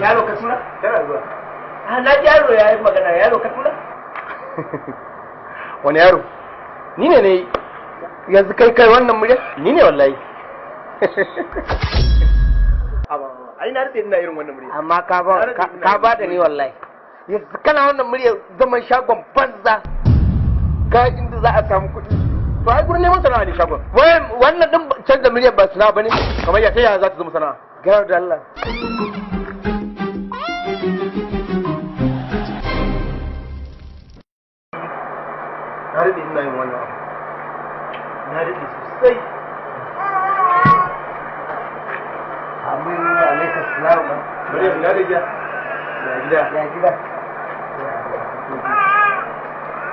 Yaro ka tura? Tana zuwa. Na ji yaro ya yi magana, yaro ka tura? Wani yaro? Ni ne yanzu kai wannan murya? Ni ne wallahi. Ai na rufe ina irin wannan murya. Amma ka ba da ni wallahi. Yanzu kana wannan murya zaman shagon banza. Ga inda za a samu kuɗi. To ai gurin neman sana'a ne shagon. Wannan din canza murya ba sana'a bane. Kamar ya ta yaya za ta zama sana'a? Gayar da Allah. Na daɗe ina yin wannan abu. Na daɗe sosai. Amin ya alaika salamu. Bari na da gida. Ya gida. Ya gida.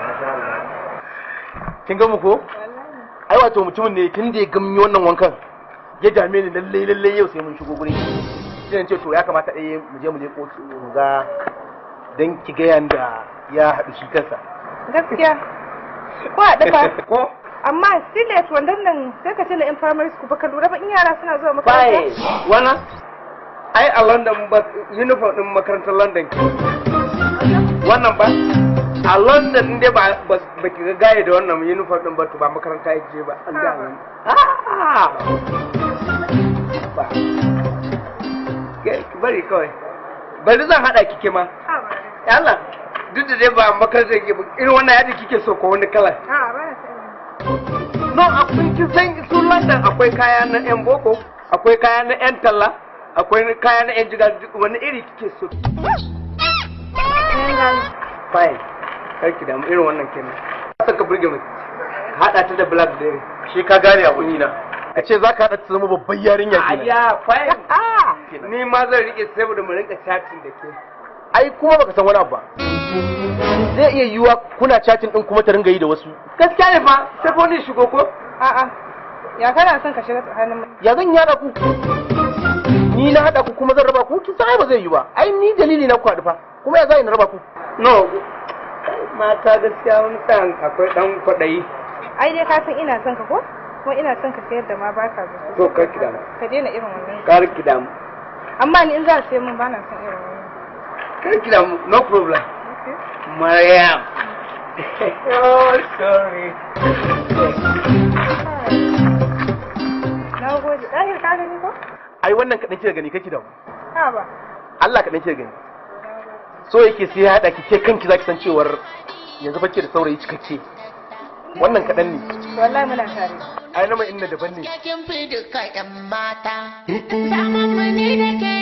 Masha Allah. Kin ga mu ko? Ai wato mutumin ne tun da ya gami wannan wankan ya dame ni lalle yau sai mun shigo gurin. Sai ce to ya kamata ɗaya mu je mu leko mu ga dan ki ga yanda ya haɗu shi kansa. Gaskiya. Ko a dafa. Ko? Amma stilet wannan nan sai ka tuna in primary school baka lura ba in yara suna zuwa makaranta. Bai, wannan ai a London ba uniform din makarantar London. Wannan ba a London inda ba ki ga gaye da wannan uniform din ba to ba makaranta yake ba. An ga ni. Ba. Bari kawai. Bari zan hada kike ma. Allah. Duk da dai ba makarantar yake ba irin wannan yadda kike so ko wani kala. Ba na sai. No, akwai kin san su London akwai kaya na yan boko, akwai kaya na yan talla, akwai kaya na yan jiga wani iri kike so. Fine. Karki da mu irin wannan kenan. Saka burge mu. Hada ta da blackberry. Shi ka gane abun na. Ka ce za ka hada ta zama babban yarinya kenan. Ayya, fine. Ni ma zan rike saboda mu rinka chatting da ke. Ai kuma baka san wani abu ba. Zai iya yiwuwa kuna chatting din kuma ta ringa yi da wasu. Gaskiya ne fa, sai fa ni shigo ko? A'a. Ya kana son ka shiga tsakanin mu? Ya zan yada ku? Ni na hada ku kuma zan raba ku? Kin san ai ba zai yi ba. Ai ni dalili na ku haɗu fa. Kuma ya zai na raba ku? No. Mata gaskiya wani san akwai dan kwaɗayi. Ai dai ka san ina son ka ko? Kuma ina son ka sayar da ma baka zo. To kar ki damu. Ka daina irin wannan. Kar ki damu. Amma ni in za ka sayar min bana son irin wannan. Kar ki damu, no problem. Mariam. Oh, sorry. Na gode. Ɗahir ka gani ko? Ai wannan kaɗan kike gani kake da mu. Ha ba. Allah kaɗan kike gani. So yake sai ya haɗa ki ke kanki zaki san cewar yanzu fa ke da saurayi cikakke. Wannan kaɗan ne. Wallahi muna tare. Ai na mai inna daban ne. Yakin fi duka 'yan mata. Zaman mu ne da ke